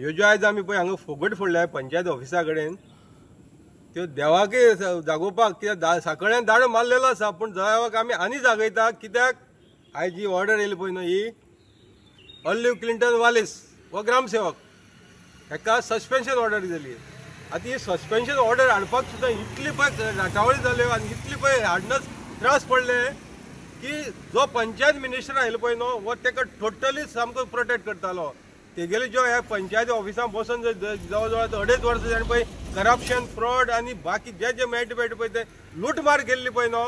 ह्यो ज्यो आयज आमी पळय हांगा फुगट फोडल्या पंचायत ऑफिसा कडेन त्यो देवाकय जागोवपाक कित्याक साखळ्यान दाडो मारलेलो आसा, पूण देवाक आमी आनी जागयता कित्याक आयज जी ऑर्डर येयली पळय न्हू ही ऑलिव्ह क्लिंटन वालीस हो ग्रामसेवक हेका सस्पेन्शन ऑर्डर जाली। आतां ही सस्पेन्शन ऑर्डर हाडपाक सुद्दां इतली पळय राटावळी जाल्यो आनी इतली पळय हाडनच त्रास पडले की जो पंचायत मिनिस्टर आयलो पळय न्हू हो ताका टोटली सामको प्रोटेक्ट करतालो। तेगेले ज्यो ह्या पंचायती ऑफिसान बसून जवळ जवळ 2.5 वर्सां जावन पळय करप्शन फ्रॉड आनी बाकी जे जे मेळटा पळय ते लूटमार केल्ली पळय न्हू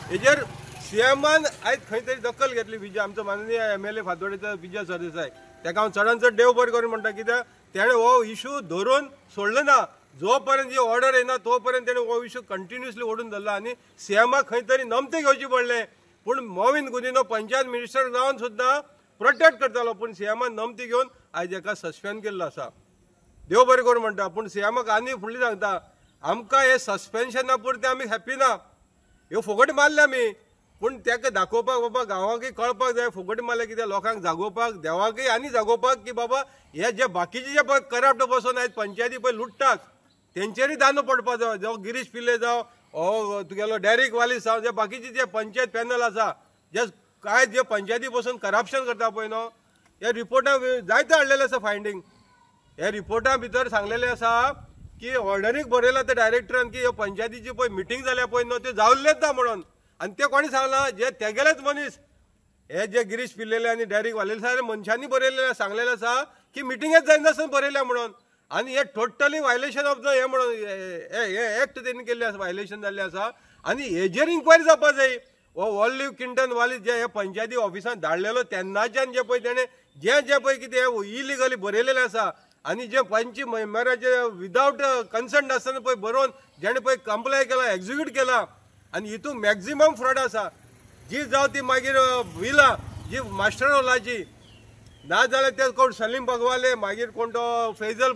हेजेर सीएमान आयज खंय तरी दखल घेतली। विजय आमचो माननीय MLA फातोडेचो विजय सरदेसाय ताका हांव चडांत चड देव बरें करून म्हणटा कित्याक तेणें हो इशू धरून सोडलो ना। जो पर्यंत ही ऑर्डर येना तो पर्यंत तेणें हो इशू कंटिन्युअसली ओडून धरला आनी सीएमाक खंय तरी नमते घेवचे पडले। पूण मोविन गुदिनो पंचायत मिनिस्टर जावन सुद्दां प्रोटेक्ट करतालो, पूण सीएमान नमती घेवन आयज हेका सस्पेंड केल्लो आसा। देव बरें करून म्हणटा, पूण सीएमाक आनी फुडली सांगता आमकां हे सस्पेन्शना पुरते आमी हॅप्पी ना। ह्यो फुगट मारले आमी, पूण ताका दाखोवपाक बाबा गांवांकय कळपाक जाय फुगट मारले कित्याक लोकांक जागोवपाक देवाकय आनी जागोवपाक की बाबा हे जे बाकीचे जे पळय करप्ट बसून आयज पंचायती पळय लुटतात तेंचेरय दानो पडपाक जाय। जावं गिरीश पिल्ले जावं हो तुगेलो डेरिक वालीस जावं जे बाकीचे जे पंचायत पॅनल आसा जे काय जे पंचायती बसून करप्शन करता पळय न्हू ह्या रिपोर्टां जायते हाडलेले आसा फायंडींग। ह्या रिपोर्टा भितर सांगलेले आसा की ऑर्डरीक बरयला त्या डायरेक्टरान की ह्यो पंचायतीची पळय मिटींग जाल्या पळय न्हू त्यो जावल्लेच ना म्हणून। आनी ते कोणी सांगला जे तेगेलेच मनीस हे जे गिरीश पिल्लेले आनी डेरिक वालेले मनशांनी बरयलेले सांगलेले आसा की मिटिंगेच जायनासतना बरयल्या म्हणून। आनी हे टोटली वायलेशन ऑफ द हे म्हणून हे एक्ट तेणी केल्ले आसा, वायलेशन जाल्ले आसा आनी हेजेर इन्क्वायरी जावपाक जाय। हो ऑलिव्ह क्लिंटन वालीस जे हे पंचायती ऑफिसान धाडलेलो तेन्नाच्यान जे पळय तेणें जे पळय कितें इलिगली बरयलेलें आसा आनी जे पंच मेंबराचे विदावट कन्संट आसतना पळय बरोवन जेणे पळय कंप्लाय केला एक्झिक्यूट केला आनी हितून मॅक्झिमम फ्रॉड आसा। जी जावं ती मागीर विला जी मास्टर रोलाची ना जाल्यार ते कोण सलीम भगवाले मागीर कोण तो फैजल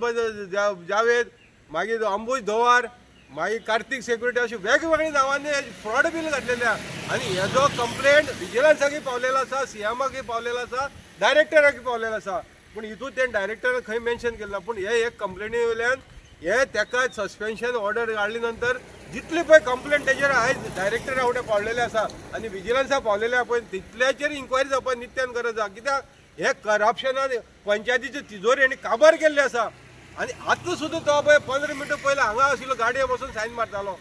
जावेद मागीर अंबुज धोवार मागीर कार्तिक सेक्युरिटी अशी वेगवेगळी नांवांनी फ्रॉड बील घातलेल्या आनी हेजो कंप्लेंट विजिलन्साकय पावलेलो आसा, सीएमाकय पावलेलो आसा, डायरेक्टराकय पावलेलो आसा। पूण हितून तें डायरेक्टरान खंय मेन्शन केलें ना, पूण हे एक कंप्लेनी वयल्यान हे तेका सस्पेन्शन ऑर्डर काडली नंतर जितली पळय कंप्लेंट तेजेर आयज डायरेक्टरा फुडें पावलेले आसा आनी विजिलन्सा पावलेले पळय तितल्याचेर इन्क्वायरी जावपाक नित्यान गरज आसा। कित्याक हे करप्शनान पंचायतीची तिजोरी आनी काबार केल्ली आसा आनी आतां सुद्दां तो पळय 15 मिनटां पयलीं हांगा आशिल्लो गाडये बसून सायन मारतालो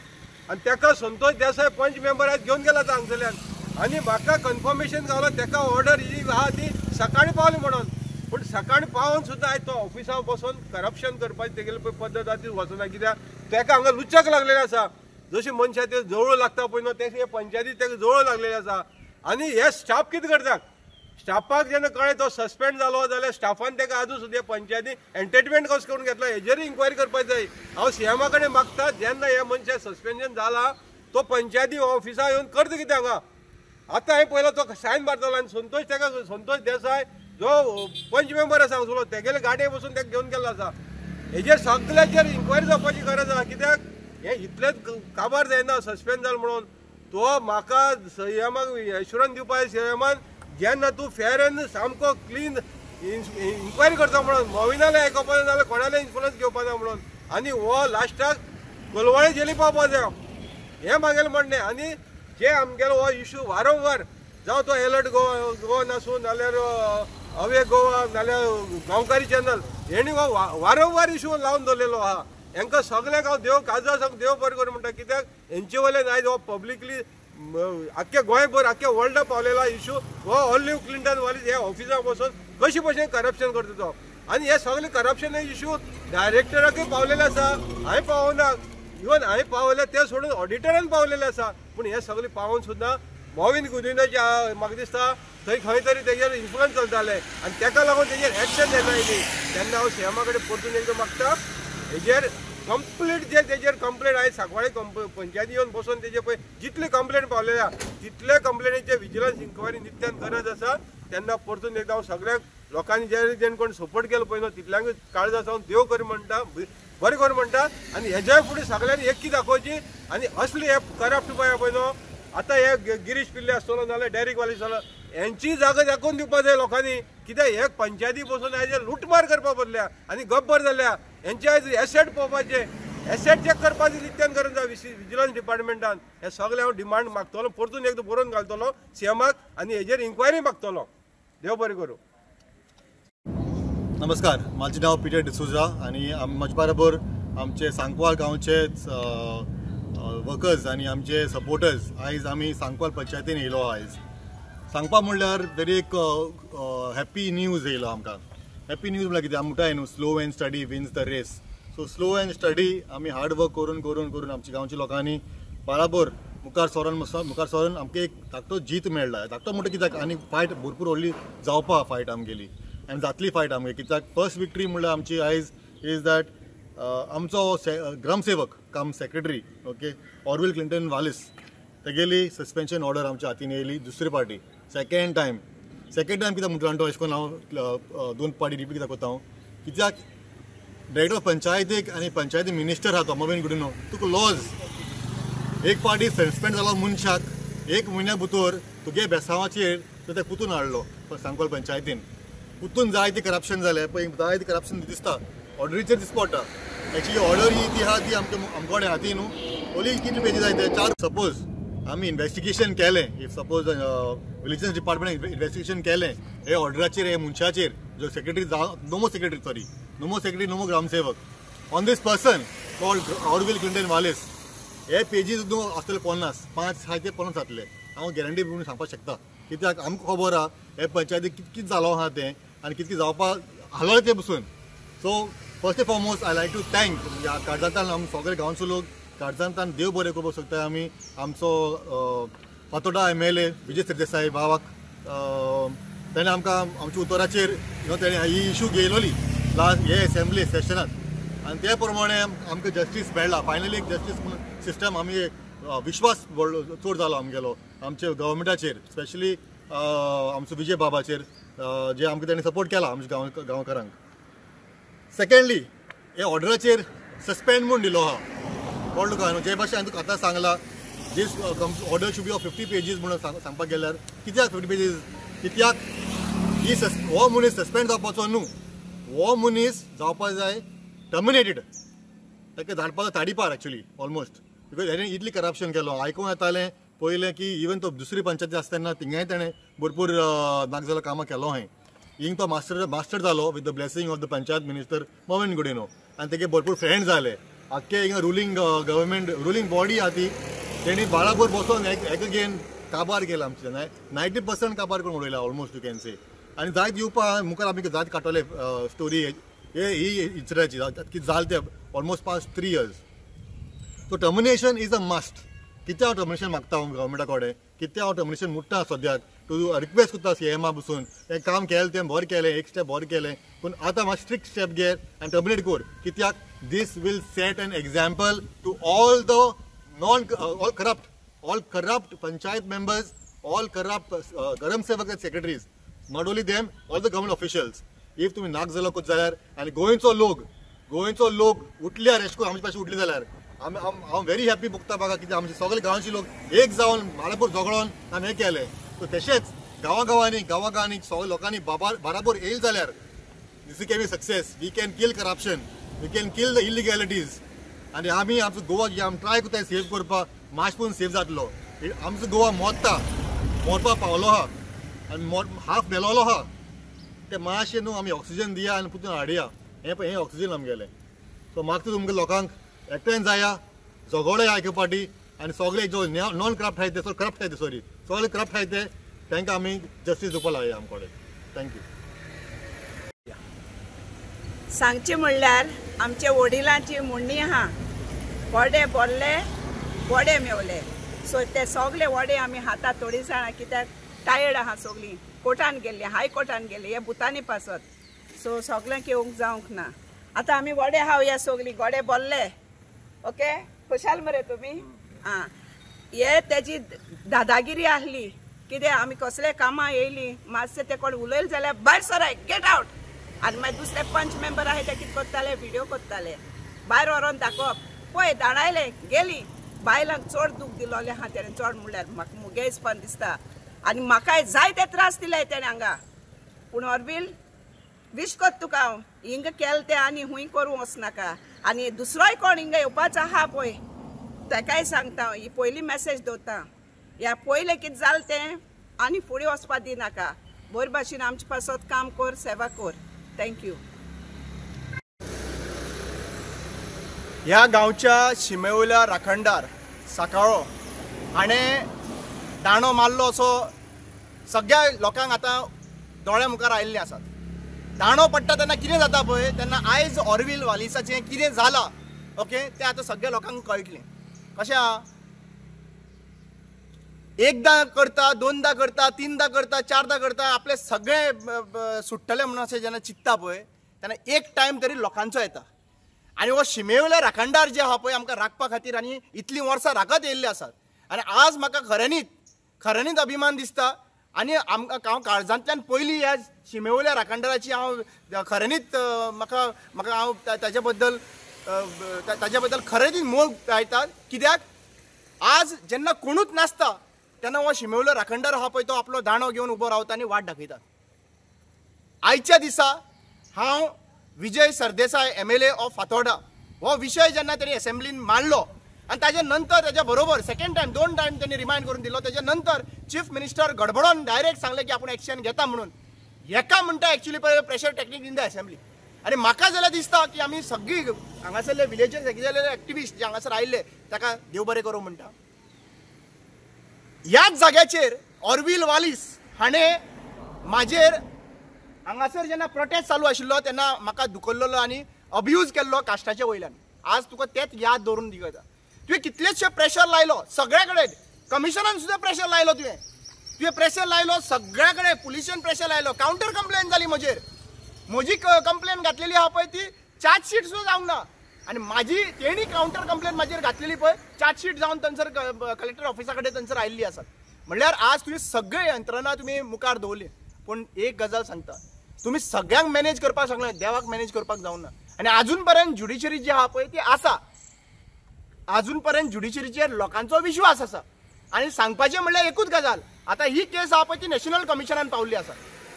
आनी ताका संतोष देसाय पंच मेंबर आयज घेवन गेला हांगसरल्यान आनी म्हाका कन्फर्मेशन गावलो ताका ऑर्डर ही आहा ती सकाळीं पावली म्हणून। पूण सकाळीं पावून सुद्दां आयज तो ऑफिसांत बसून करप्शन करपाची तेगेली पळय पद्दत आहा ती वचना कित्याक ताका हांगा लुच्चक लागलेले आसा। जशी मनशां ते जवळ लागता पळय न्हू तशें हे पंचायती ताका जवळ लागलेले आसा आनी हे स्टाफ कितें करतात स्टाफाक जेन्ना कळ्ळें तो सस्पेंड जालो जाल्यार स्टाफान ताका आजून सुद्दां पंचायती एंटरटेनमेंट कसो करून घेतलो हेजेर इन्क्वायरी करपाक जाय। हांव सीएमा कडेन मागता जेन्ना हे मनशा सस्पेन्शन जाला तो पंचायती ऑफिसा येवन करता कितें हांगा। आतां हांवें पयलो तो सायन मारतलो आनी संतोष देसाय जो पंच मेंबर आसा हांगसरलो तेगेले गाडये बसून ताका घेवन गेल्लो आसा। हेजेर सगळ्याचेर इन्क्वायरी जावपाची गरज आसा कित्याक हे इतलेच काबार जायना सस्पेंड जालो म्हणून। तो म्हाका सीएमाक एश्युरन्स दिवपाक सीएमान जेन्ना तूं फेर एंड सामको क्लीन इन्क्वायरी करता म्हणून मोविनाले आयकोपा ना जाल्यार कोणाले इन्फ्लुअन्स घेवपा ना म्हणून आनी हो लास्टाक कोलवाळे जेली पावपाक जाय हें म्हागेलें म्हणणें। आनी जे आमगेलो हो इशू वारंवार जावं तो अलर्ट गोवन आसूं नाल्यार अवे गोवा नाल्यार गांवकारी चॅनल हेणी हो वारंवार इशू लावन दवरलेलो आहा। हांकां सगळ्यांक हांव देव काजा सांग देव बरें करूं म्हणटा कित्याक हेंचे वयल्यान आयज हो पब्लिकली आख्या गोंयभर आख्या वर्ल्डाक पावलेलो इशू हो ऑलिव्ह क्लिंटन वालीस हे ऑफिसाक बसून कशे भशेन करप्शन करता तो आनी हे सगळे करप्शन इशू डायरेक्टराकय पावलेले आसा। हांवें पावना इवन हांवें पावले ते सोडून ऑडिटरान पावलेले आसा पूण हे सगळे पावून सुद्दां मोविन गुदिनाचे म्हाका दिसता थंय खंय तरी तेजेर इन्फ्लुअन्स चलताले आनी ताका लागून तेजेर एक्शन घेतला येयली। तेन्ना हांव सीएमा कडेन परतून एकदां मागता हेजेर कंप्लीट जे तेजेर कंप्लेंट आयज सांकवाळे पंचायती येवन बसून तेजे पळय जितले कंप्लेंट पावलेल्या तितले कंप्लेनीचे विजिलन्स इन्क्वायरी नित्यान गरज आसा। तेन्ना परतून एकदां हांव सगळ्याक लोकांनी जेणे कोण सपोर्ट केलो पळय न्हू तितल्यांक काळजां सावन देव करी म्हणटा बरें करूं म्हणटा आनी हेज्या फुडें सगळ्यांनी एकी दाखोवची आनी असली हे करप्ट पळय न्हू आतां हे गिरीश पिल्ले आसतलो नाल्यार डेरिक वालीस जालो यांची जागा दाखवून दिवपाक जाय लोकांनी कित्याक एक पंचायती बसून हेजे लुटमार करपा बदल्या आनी गब्बर जाल्या हेंचे आयज एसेट पळोवपाचे एसेट चेक करपाची नित्यान गरज आसा विजिलन्स डिपार्टमेंटान हे सगळे हांव डिमांड मागतलो परतून एकदां बरोवन घालतलो सीएमाक आनी हेजेर इन्क्वायरी मागतलो देव बरें करूं. नमस्कार, माझे नाव पीटर डिसूजा आणि म्हजे बरोबर आमचे सांकवाल गांवचे वर्कर्स आणि आमचे सपोर्टर्स आयज आमी सांकवाल पंचायतीन येयलो. आयज सांगपा म्हणल्यार तरी एक हॅप्पी न्यूज येयलो आमकां. हॅप्पी न्यूज म्हणल्यार कितें आमी म्हणटा न्हू slow and steady wins the race. So slow and steady आमी हार्ड वर्क करून करून करून आमच्या गांवच्या लोकांनी बराबर मुखार सरून आमकां एक धाकटो जीत मेळ्ळा. धाकटो म्हणटा कित्याक आनी फायट भरपूर व्हडली जावपा फायट आमगेली आनी जातली फायट आमगे कित्याक फर्स्ट विक्ट्री म्हणल्यार आमची आयज इज दॅट आमचो ग्रामसेवक cum secretary okay Orville Clinton Wallis तेगेली सस्पेन्शन ऑर्डर आमच्या हातीन येयली दुसरी पार्टी सेकेंड टायम कित्याक म्हणटा तो अशें करून हांव दोन पार्टी रिपीट कित्याक कोता हांव कित्याक डायरेक्टर ऑफ पंचायतीक आनी पंचायती मिनिस्टर आहा तो मोबीन गुडिनो तुका लॉज एक पार्टी सस्पेंड जालो मनशाक एक म्हयन्या भितर तुगे बेसांवाचेर तो ते कुतून हाडलो सांकवाल पंचायतीन कुतून जायती करप्शन जालें पळय जायती करप्शन दिसता ऑर्डरीचेर दिसता पडटा. एक्चुली ऑर्डर ही ती आहा ती आमचे हाती न्हू ओली कितले पेजीस जाय ते 4. सपोज आमी इन्वेस्टिगेशन केलें if suppose vigilance department investigation केलें हे ऑर्डराचेर हे मनशाचेर जो सेक्रेटरी नोमो सेक्रेटरी नोमो ग्रामसेवक on this person called Orville Clinton Wallis हे पेजीस न्हू आसतले 5 ते 50 जातले. हांव गॅरंटी म्हणून सांगपाक शकता कित्याक आमकां खबर आहा हे पंचायतीक कितकें जालो आहा तें आनी कितकें जावपाक हालोलें तें बसून. So first and foremost I like to thank काळजांतल्यान आमी सगळे गांवचो लोक काळजांतल्यान देव बरें करपाक सोदता आमी आमचो फातोर्डा MLA विजय सरदेसाय भावाक ताणें आमकां आमच्या उतराचेर ताणें ही इशू घेयलोली लास्ट हे असेंब्ली सेशनांत आनी ते प्रमाणे आमकां जस्टीस मेळ्ळा. फायनली एक जस्टीस सिस्टम आमी विश्वास चड जालो आमगेलो आमच्या गव्हर्मेंटाचेर स्पेशली आमचो विजय बाबाचेर जे आमकां ताणें सपोर्ट केला आमच्या गांवकारांक. सेकेंडली हे ऑर्डराचेर सस्पेंड म्हणून दिलो आहा कळ्ळो तुका न्हू जे भाशेन तुका आतां सांगला this order should be of 50 pages म्हणून सांगपाक गेल्यार कित्याक 50 पेजीस कित्याक ही हो मनीस सस्पेंड जावपाचो न्हू हो मनीस जावपाक जाय टर्मिनेटेड ताका धाडपाचो ताडीपार एक्चुली ऑलमोस्ट बिकॉज हेणें इतली करप्शन केलो. आयकूंक येतालें पयलें की इवन तो दुसरी पंचायती आसता तेन्ना थिंगाय ताणें भरपूर नागजालो कामां केलो हांवें हिंग तो मास्टर जालो with the blessing of the panchayat minister Mauvin Godinho आनी तेगे भरपूर फ्रेंड जाले आख्खे हिंगा रुलींग बॉडी आहा ती तेणी बाळाभर बसोन एक अगेन काबार केला आमचे 90% काबार करून उडयला ऑलमोस्ट यू कॅन से. आनी जायत येवपा मुखार आमी जायत काडटले स्टोरी ही इन्सिडंटाची कितें जालें तें almost 3 years. So termination is a must. कित्याक हांव टर्मिनेशन मागता गव्हर्मेंटा कडेन कित्याक हांव टर्मिनेशन मुट्टा सद्याक टू रिक्वेस्ट करता सीएमा बसून हें काम केलें तें बरें केलें एक स्टेप बरें केलें पूण आतां मातशें स्ट्रिक्ट स्टेप घे आनी टर्मिनेट कर कित्याक this will set an example to all corrupt panchayat members all corrupt gramsevak and secretaries not only them all the government officials. If तुमी नाक जालो कोच जाल्यार आनी गोंयचो लोक उठल्यार एशें करून आमचे पाशी उठले जाल्यार हांव व्हेरी हॅपी भोगता म्हाका कित्याक आमचे सगळे गांवचे लोक एक जावन बाराबर झगडोन आमी हें केलें. सो तशेंच गांवांनी सगळ्या लोकांनी बराबर येयले जाल्यार this can be success. We can kill corruption we can kill the illegalities आनी आमी आमचो गोवा आमी ट्राय करता सेव करपाक मातशें सेव जातलो. आमचो गोवा मरपा पावलो आहा आनी हाफ मेलोलो आहा ते मातशें न्हू आमी ऑक्सिजन दिया आनी परतून हाडया हें ऑक्सिजन आमगेलें. सो मागता तुमकां लोकांक एकठांय जाया झगडो आयकुपाटी आनी सगळे जो नॉन करप्ट आहाय ते सगळे करप्ट आहाय ते तांकां आमी जस्टीस दिवपाक लाया आमचे कडेन. थँक्यू. सांगचें म्हणल्यार आमच्या वडिलांची म्हणणी आहा वडे बोरले वडे मेवले. सो ते सगळे वडे आमी हाता थोडी जाणां कित्याक टायर्ड आहा सगळीं कोर्टान गेल्ली हायकोर्टान गेल्ली हे भुतांनी पासत. सो सगळ्यांक येवंक जावंक ना. आतां आमी वडे हावया सगळीं वडे बोरले ओके खुशाल मरे तुमी. आं हे तेजी दादागिरी आहली कितें आमी कसले कामां येयली मातशें ते कोण उलयले जाल्यार भायर सराय गेट आवट आनी मागीर दुसरे पंच मेंबर आहाय ते कितें करताले व्हिडिओ करताले भायर व्हरोन दाखोवप पळय धाडायले गेली बायलांक चड दूख दिलोले आहा तेणें चड म्हणल्यार म्हाका मुगे हिसपान दिसता आनी म्हाकाय जायते त्रास दिले तेणें हांगा पूण ऑरवील विश कोत तुका हांव हिंग केलें तें आनी हूंय करूं वचनाका आनी दुसरोय कोण हिंगा येवपाचो आहा पळय ताकाय सांगता ही पयली मॅसेज दवरता ह्या पयलें कितें जालें तें आनी फुडें वचपाक दिनाका बरे भाशेन आमचे पासत काम कर सेवा कर थँक्यू. ह्या गांवच्या शिमेवयल्या राखणदार सांकवाळ हाणें दांडो मारलो असो सगळ्या लोकांक आतां दोळ्या मुखार आयिल्लीं आसात. दांडो पडटा तेन्ना कितें जाता पळय तेन्ना आयज ऑरवील वालिसाचें कितें जालां ओके तें आतां सगळ्या लोकांक कळटलें. कशें आहा एकदां करता दोनदां करता तीनदां करता चारदां करता आपले सगळे सुट्टले म्हणून अशें जेन्ना चिंतता पळय तेन्ना एक टायम तरी लोकांचो येता आनी हो शिमेवयले राखणदार जे आहा पळय आमकां राखपा खातीर आनी इतलीं वर्सां राखत येयल्ले आसात आनी आज म्हाका खऱ्यांनीच अभिमान दिसता आनी हांव काळजांतल्यान पयलीं ह्या शिमेवयल्या राखणदाराची हांव खऱ्यांनीच म्हाका हांव ताजे बद्दल खरेंच मोग लायता. कित्याक आज जेन्ना कोणूच नासता तेन्ना हो शिमेवयलो राखणदार आहा पळय तो आपलो दांडो घेवन उबो रावता आनी वाट दाखयता. आयच्या दिसा हांव विजय सरदेसाय MLA ऑफ फातोर्डा हो विशय जेन्ना ताणी असेंब्लीन मांडलो आनी ताजे नंतर ताच्या बरोबर सेकंड टायम 2 टायम त्यांनी रिमाइंड करून दिलो. त्याच्या नंतर चीफ मिनिस्टर गडबडोन डायरेक्ट सांगले की आपण एक्शन घेता म्हणून. हेका म्हणटा actually pressure technique in the assembly आनी म्हाका जाल्यार दिसता की आमी सगळी हांगासरले विलेजर्स एक्टिविस्ट जे हांगासर आयिल्ले ताका देव बरें करूं म्हणटा. ह्याच जाग्याचेर ऑरवील वालीस हाणें म्हाजेर हांगासर जेन्ना प्रोटेस्ट चालू आशिल्लो तेन्ना म्हाका धुकल्लो आनी अब्यूज केल्लो कास्टाच्या वयल्यान. आज तुका तेच याद दवरून दिता. तुवें कितलेशे प्रेशर लायलो सगळ्या कडेन कमिशनान सुद्दां प्रेशर लायलो तुवें प्रेशर लायलो सगळ्या कडेन पुलिशेन प्रेशर लायलो. कावंटर कंप्लेन जाली म्हजी कंप्लेन घातलेली आहा पळय ती चार्जशीट सुद्दां जावंक ना आनी म्हाजी तेणी कावंटर कंप्लेन म्हाजेर घातलेली पळय चार्जशीट जावन थंयसर कलेक्टर ऑफिसा कडेन थंयसर आयिल्ली आसात. म्हणल्यार आज तुवें सगळे यंत्रणा तुमी मुखार दवरली पूण एक गजाल सांगता तुमी सगळ्यांक मॅनेज करपाक शकना देवाक मॅनेज करपाक जावना. आनी आजून पर्यंत ज्युडिशरी जी आहा पळय ती आसा आजून पर्यंत ज्युडिशरीचेर लोकांचो विश्वास आसा. आनी सांगपाचें म्हणल्यार एकूच गजाल आतां ही केस आहा पळय ती नॅशनल कमिशनान पावल्ली आसा.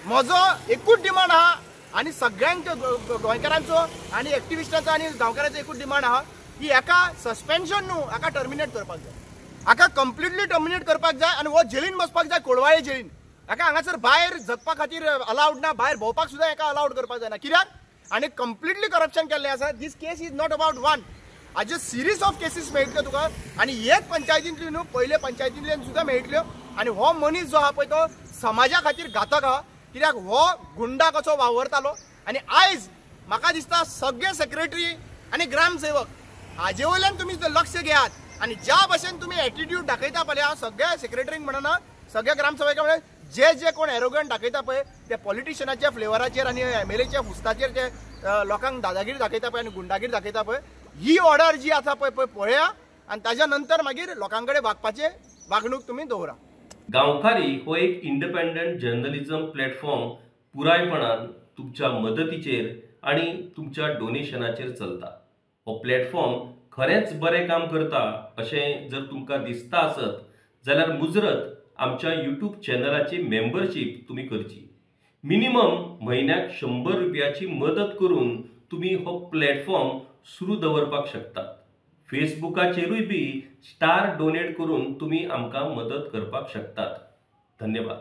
म्हजो एकूच डिमांड आहा आनी सगळ्यांचो गोंयकारांचो आनी एक्टिविस्टांचो आनी गांवकारांचो एकूच डिमांड आहा की हेका सस्पेन्शन न्हू हाका टर्मिनेट करपाक जाय. हाका कंप्लिटली टर्मिनेट करपाक जाय आनी हो जेलीन बसपाक जाय कोळवाळे जेलीन. हाका हांगासर भायर जगपा खातीर अलाउड ना भायर भोंवपाक सुद्दां हेका अलाउड करपाक जायना. कित्याक आनी कंप्लिटली करप्शन केल्लें आसा. दीस केस इज नॉट अबाउट वन हाजे सिरीज ऑफ केसीस मेळटल्यो तुका आनी एक पंचायतींतल्यो न्हू पयले पंचायतींतल्यान सुद्दां मेळटल्यो. आनी हो मनीस जो आहा पळय तो समाजा खातीर घातक आहा. कित्याक हो गुंडा कसो वावरतालो आनी आयज म्हाका दिसता सगळे सेक्रेटरी आनी ग्रामसेवक हाजे वयल्यान तुमी लक्ष घेयात आनी ज्या भाशेन तुमी एटिट्यूड दाखयता पळय हांव सगळ्या सेक्रेटरींक म्हणना सगळ्या ग्रामसेवकांक म्हणल्यार जे कोण एरोगंट दाखयता पळय ते पॉलिटिशियनाच्या फ्लेवराचेर आनी MLAच्या हुस्ताचेर जे लोकांक दादागिरी दाखयता पळय आनी गुंडागिरी दाखयता पळय ही ऑर्डर जी आसा पळय पळया आनी ताज्या नंतर मागीर लोकां कडेन वागपाचें वागणूक तुमी दवरा. गांवकारी हो एक इंडिपेंडंट जर्नलिझम प्लॅटफॉर्म पुरायपणान तुमच्या मदतीचेर आणि तुमच्या डोनेशनाचेर चलता. हो प्लॅटफॉर्म खरेंच बरें काम करता अशें जर तुमकां दिसता आसत जाल्यार मुजरत आमच्या YouTube चॅनलाची मेंबरशीप तुम्ही करची. मिनिमम म्हयन्याक 100 रुपयाची मदत करून तुम्ही हो प्लॅटफॉर्म सुरू दवरपाक शकतात. फेसबुकाचेरूय बी स्टार डोनेट करून तुम्ही आमकां मदत करपाक शकतात. धन्यवाद.